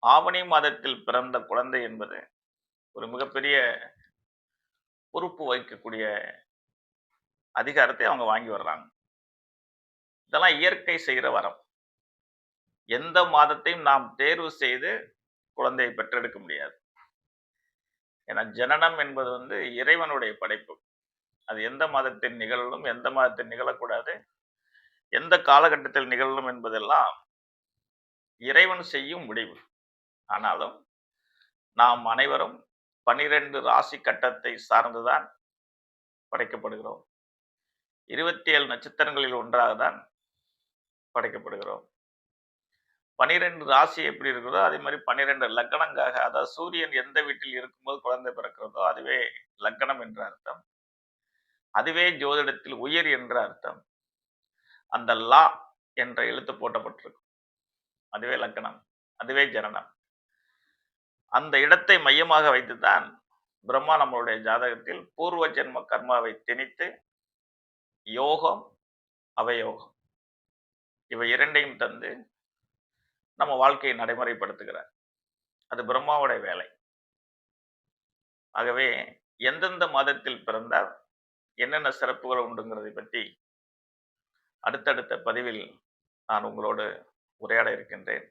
ஆவணி மாதத்தில் பிறந்த குழந்தை என்பது ஒரு மிகப்பெரிய பொறுப்பு வகிக்கக்கூடிய அதிகாரத்தை அவங்க வாங்கி வர்றாங்க. இதெல்லாம் இயற்கை செய்கிற வரம். எந்த மாதத்தையும் நாம் தேர்வு செய்து குழந்தையை பெற்றெடுக்க முடியாது. ஏன்னா ஜனனம் என்பது இறைவனுடைய படைப்பு. அது எந்த மாதத்தில் நிகழலும், எந்த மாதத்தில் நிகழக்கூடாது, எந்த காலகட்டத்தில் நிகழலும் என்பதெல்லாம் இறைவன் செய்யும் முடிவு. ஆனாலும் நாம் அனைவரும் 12 ராசி கட்டத்தை சார்ந்துதான் படைக்கப்படுகிறோம். 27 நட்சத்திரங்களில் ஒன்றாக தான் படைக்கப்படுகிறோம். 12 ராசி எப்படி இருக்கிறதோ அதே மாதிரி 12 லக்னங்காக, அதாவது சூரியன் எந்த வீட்டில் இருக்கும்போது குழந்தை பிறக்கிறதோ அதுவே லக்னம் என்ற அர்த்தம். அதுவே ஜோதிடத்தில் உயிர் என்ற அர்த்தம். அந்த லா என்ற எழுத்து போட்டப்பட்டிருக்கும். அதுவே லக்னம், அதுவே ஜனனம். அந்த இடத்தை மையமாக வைத்துதான் பிரம்மா நம்மளுடைய ஜாதகத்தில் பூர்வ ஜென்ம கர்மாவை திணித்து யோகம், அவயோகம் இவை இரண்டையும் தந்து நம்ம வாழ்க்கையை நடைமுறைப்படுத்துகிறார். அது பிரம்மாவுடைய வேலை. ஆகவே எந்தெந்த மாதத்தில் பிறந்தால் என்னென்ன சிறப்புகள் உண்டுங்கிறதை பற்றி அடுத்தடுத்த பதிவில் நான் உங்களோடு உரையாட இருக்கின்றேன்.